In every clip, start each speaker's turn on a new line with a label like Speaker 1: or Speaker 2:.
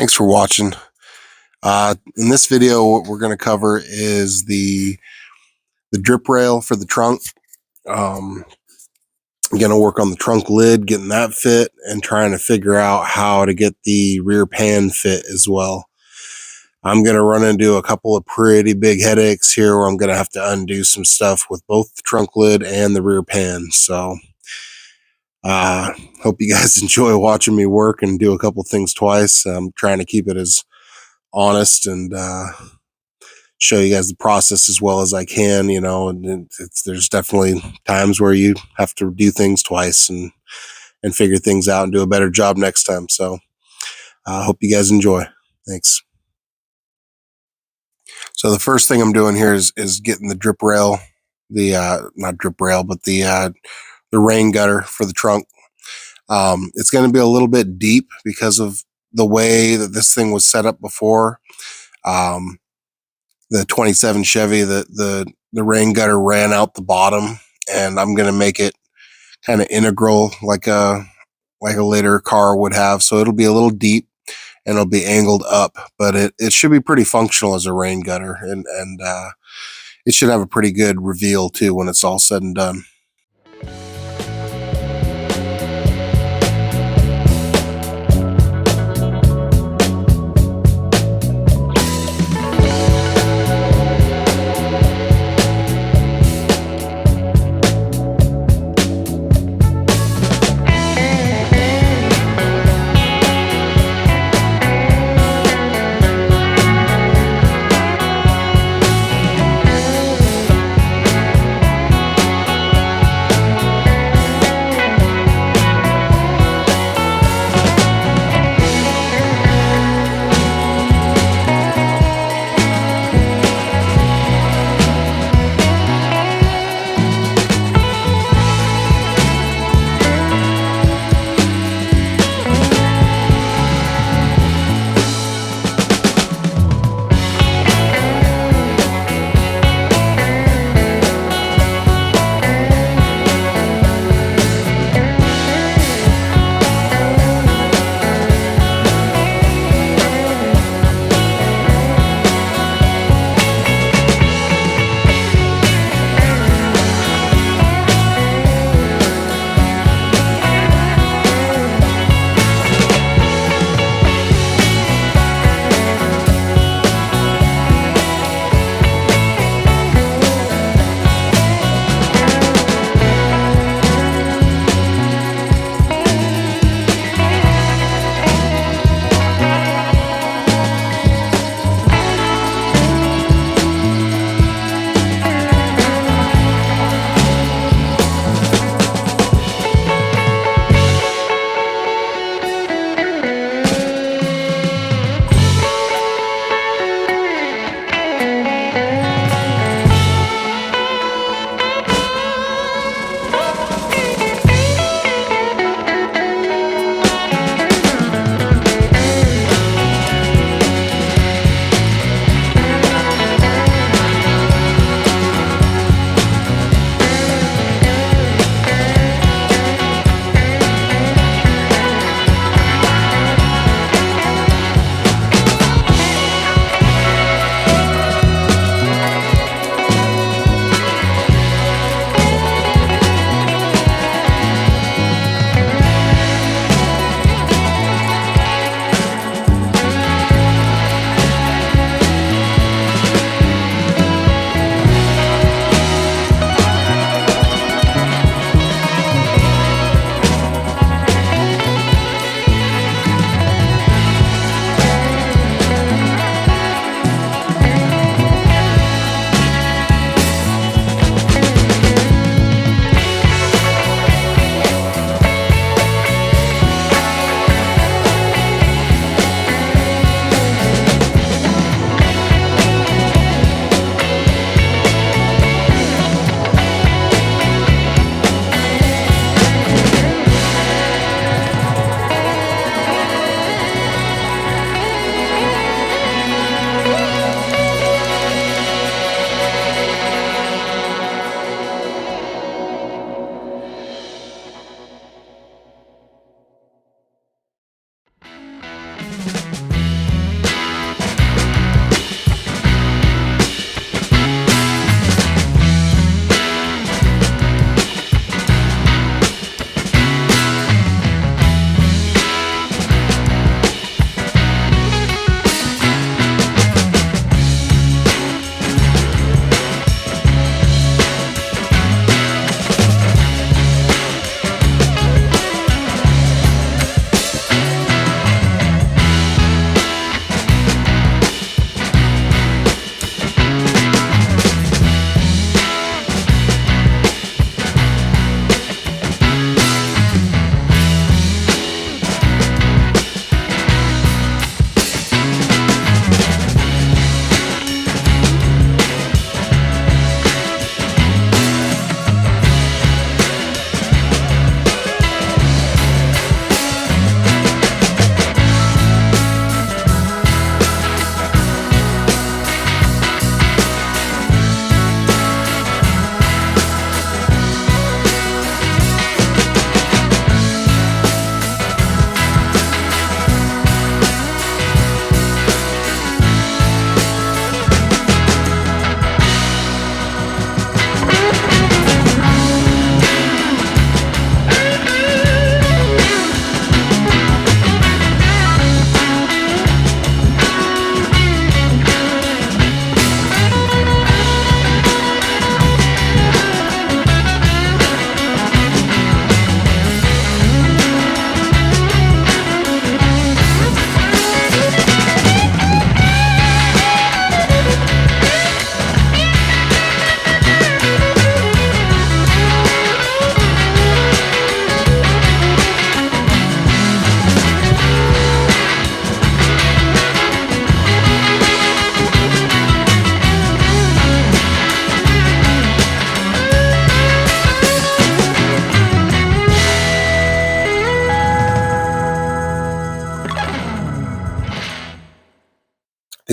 Speaker 1: Thanks for watching. In this video, what we're going to cover is the drip rail for the trunk. I'm going to work on the trunk lid, getting that fit, and trying to figure out how to get the rear pan fit as well. I'm going to run into a couple of pretty big headaches here where I'm going to have to undo some stuff with both the trunk lid and the rear pan. So hope you guys enjoy watching me work and do a couple things twice. I'm trying to keep it as honest and show you guys the process as well as I can, and there's definitely times where you have to do things twice and figure things out and do a better job next time. So I hope you guys enjoy. Thanks. So the first thing I'm doing here is getting the drip rail, not drip rail, but the rain gutter for the trunk. It's going to be a little bit deep because of the way that this thing was set up before. The 27 Chevy, the rain gutter ran out the bottom, and I'm going to make it kind of integral like a later car would have. So it'll be a little deep and it'll be angled up, but it should be pretty functional as a rain gutter, and it should have a pretty good reveal too when it's all said and done.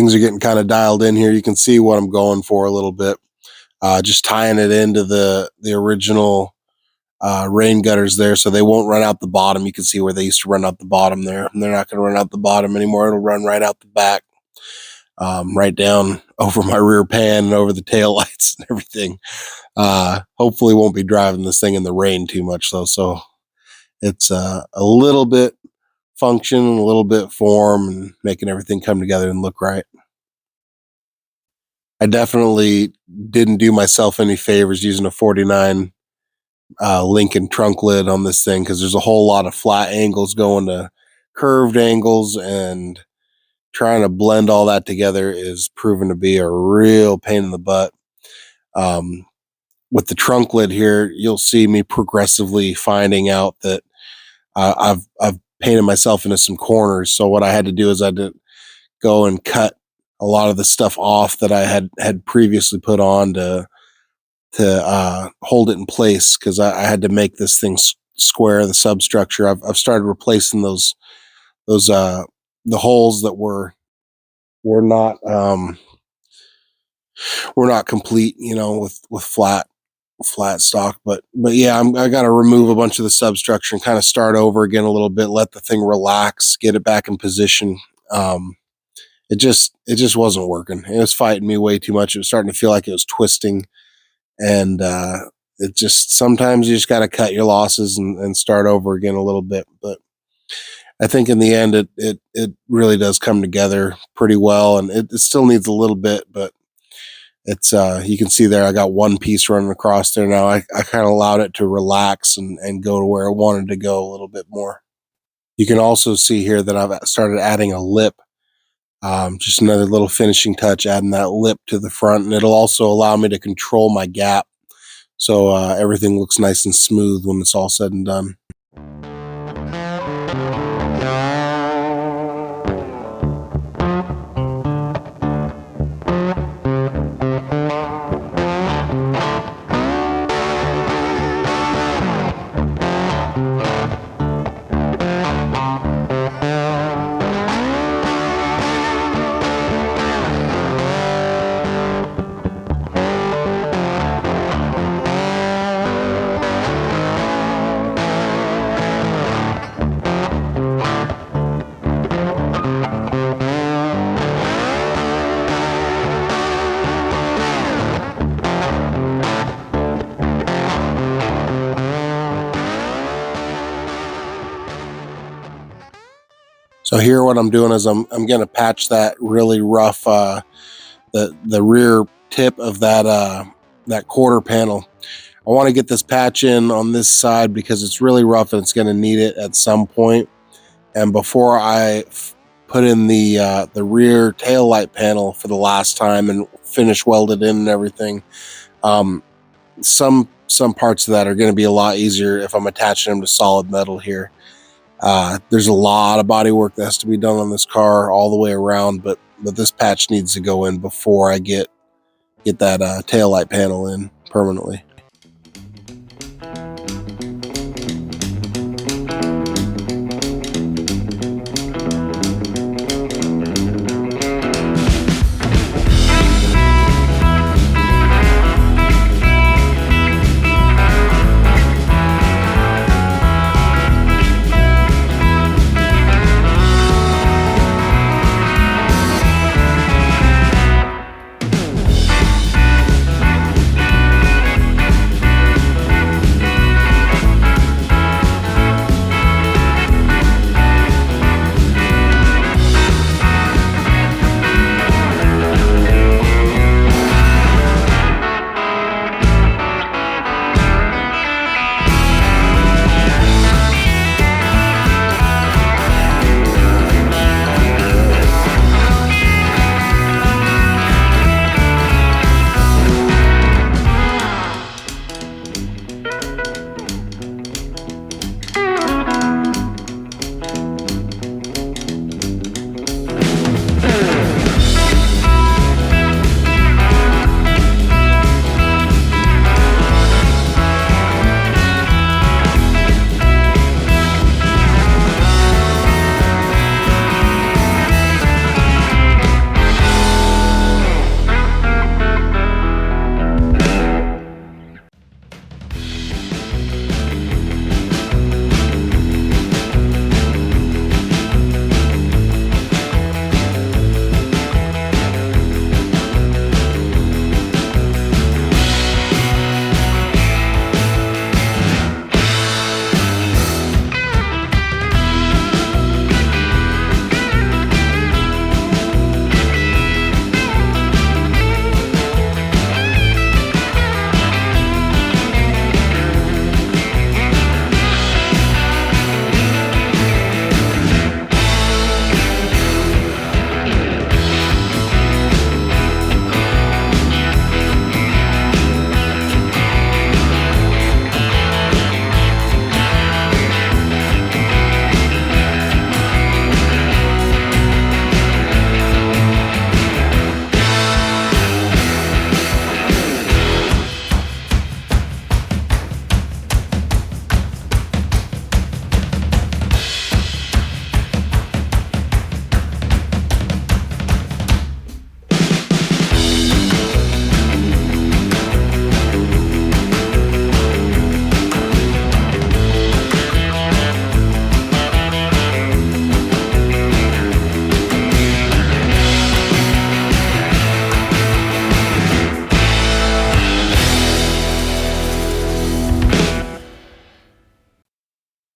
Speaker 1: things are getting kind of dialed in here. You can see what I'm going for a little bit. Just tying it into the original rain gutters there, so they won't run out the bottom. You can see where they used to run out the bottom there, and they're not going to run out the bottom anymore. It'll run right out the back, right down over my rear pan and over the tail lights and everything. Hopefully won't be driving this thing in the rain too much though, so it's a little bit function, a little bit form, and making everything come together and look right. I definitely didn't do myself any favors using a 49 Lincoln trunk lid on this thing, because there's a whole lot of flat angles going to curved angles, and trying to blend all that together is proven to be a real pain in the butt. With the trunk lid here, you'll see me progressively finding out that I've painted myself into some corners. So what I had to do is I had to go and cut a lot of the stuff off that I had previously put on to hold it in place, because I had to make this thing square, the substructure. I've started replacing those the holes that were not complete, with flat stock. But yeah, I got to remove a bunch of the substructure and kind of start over again a little bit, let the thing relax, get it back in position. It just wasn't working. It was fighting me way too much. It was starting to feel like it was twisting, and it just, sometimes you just got to cut your losses and start over again a little bit. But I think in the end, it really does come together pretty well, and it still needs a little bit, but it's you can see there I got one piece running across there now. I kind of allowed it to relax and go to where I wanted to go a little bit more. You can also see here that I've started adding a lip, just another little finishing touch, adding that lip to the front, and it'll also allow me to control my gap, so everything looks nice and smooth when it's all said and done. So here what I'm doing is I'm going to patch that really rough, the rear tip of that quarter panel. I want to get this patch in on this side because it's really rough and it's going to need it at some point. And before I put in the rear tail light panel for the last time and finish welded in and everything, some parts of that are going to be a lot easier if I'm attaching them to solid metal here. There's a lot of body work that has to be done on this car all the way around, but this patch needs to go in before I get that tail light panel in permanently.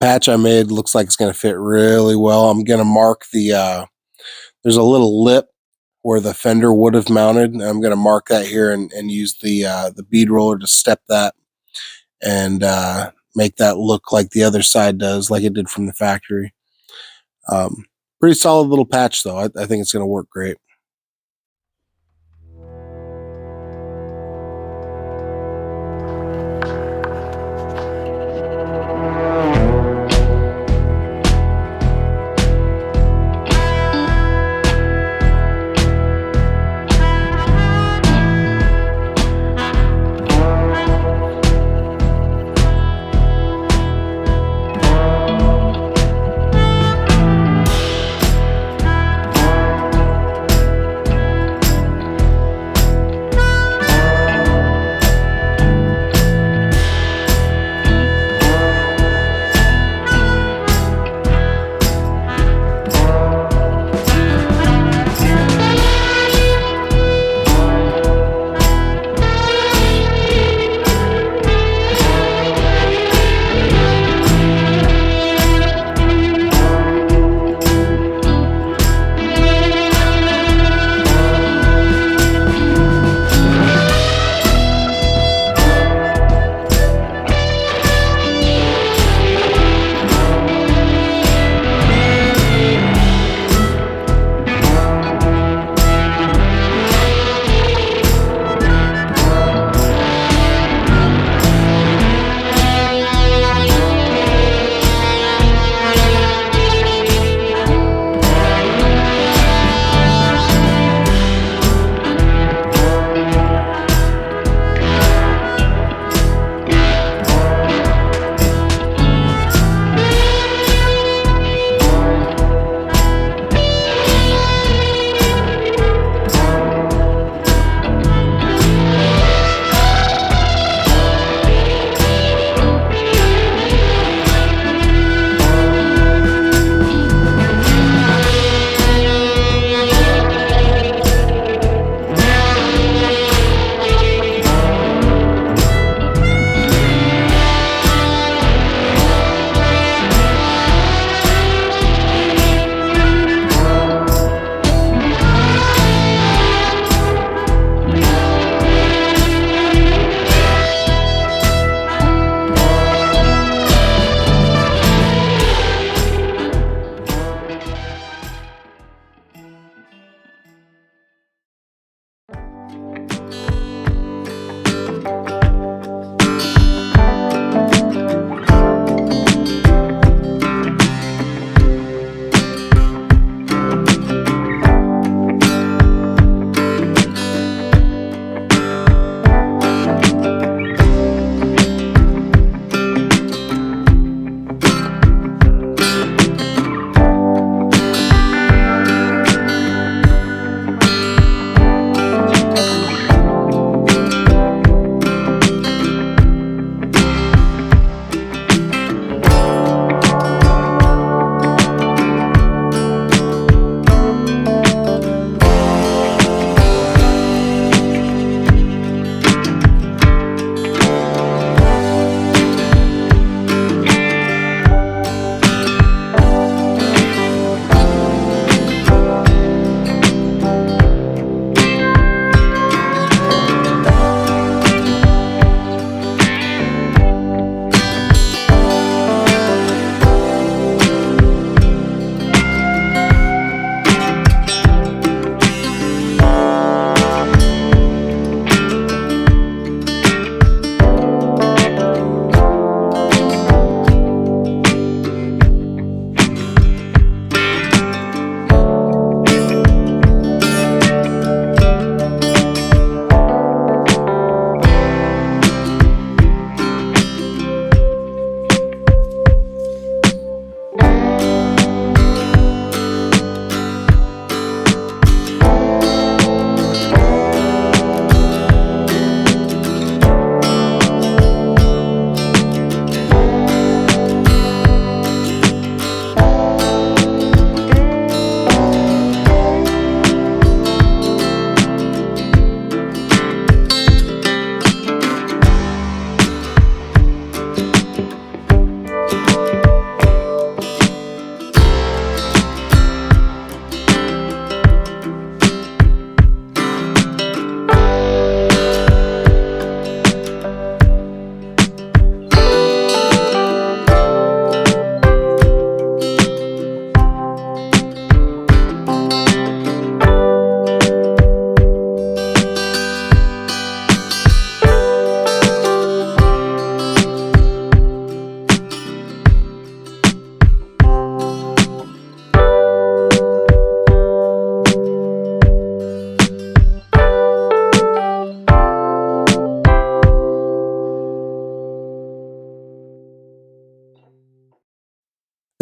Speaker 1: patch I made looks like it's going to fit really well. I'm going to mark the, there's a little lip where the fender would have mounted. And I'm going to mark that here and use the bead roller to step that and make that look like the other side does, like it did from the factory. Pretty solid little patch though. I think it's going to work great.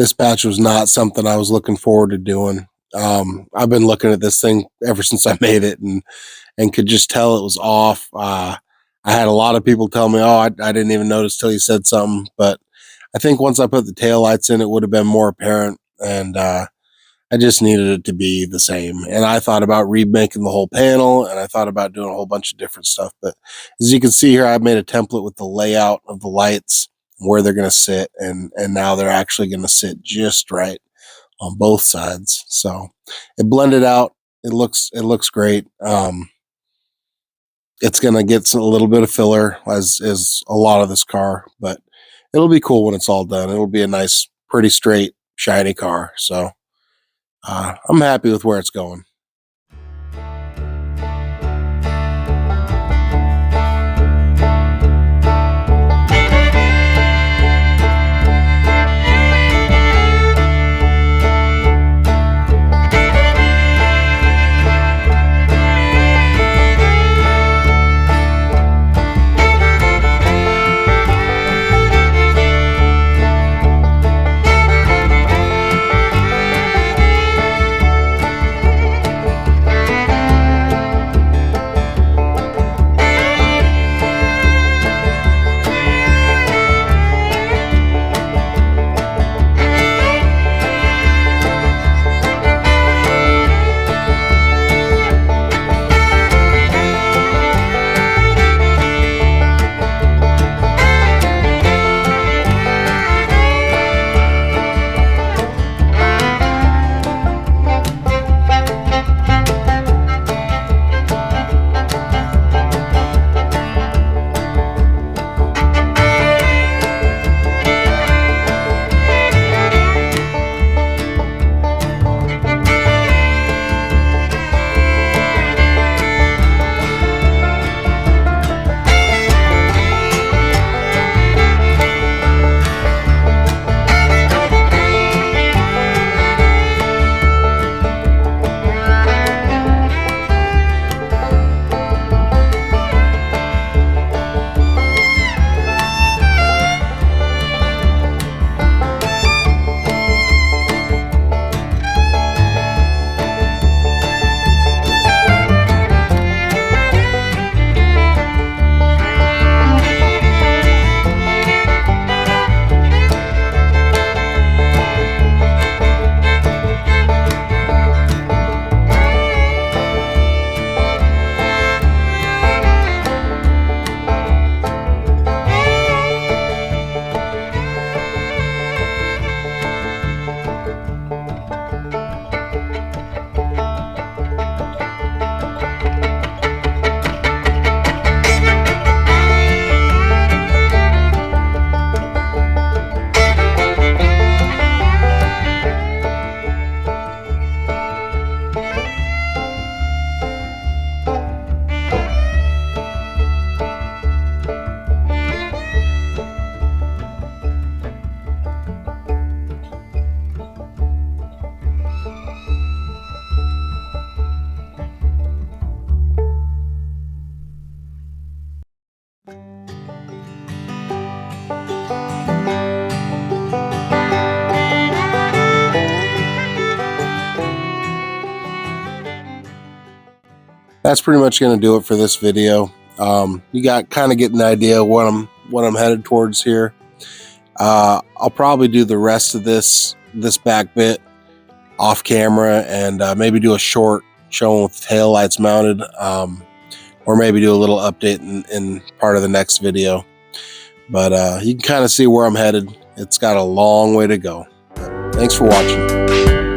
Speaker 1: This patch was not something I was looking forward to doing. I've been looking at this thing ever since I made it, and could just tell it was off. I had a lot of people tell me, "Oh, I didn't even notice till you said something." But I think once I put the taillights in, it would have been more apparent, and I just needed it to be the same. And I thought about remaking the whole panel, and I thought about doing a whole bunch of different stuff. But as you can see here, I made a template with the layout of the lights, where they're going to sit, and now they're actually going to sit just right on both sides. So it blended out. It looks great. It's going to get a little bit of filler, as is a lot of this car, but it'll be cool when it's all done. It'll be a nice, pretty straight, shiny car. So I'm happy with where it's going. That's pretty much going to do it for this video. You got kind of getting an idea what I'm headed towards here. I'll probably do the rest of this back bit off camera, and maybe do a short showing with the tail lights mounted, or maybe do a little update in part of the next video. But you can kind of see where I'm headed. It's got a long way to go. But thanks for watching.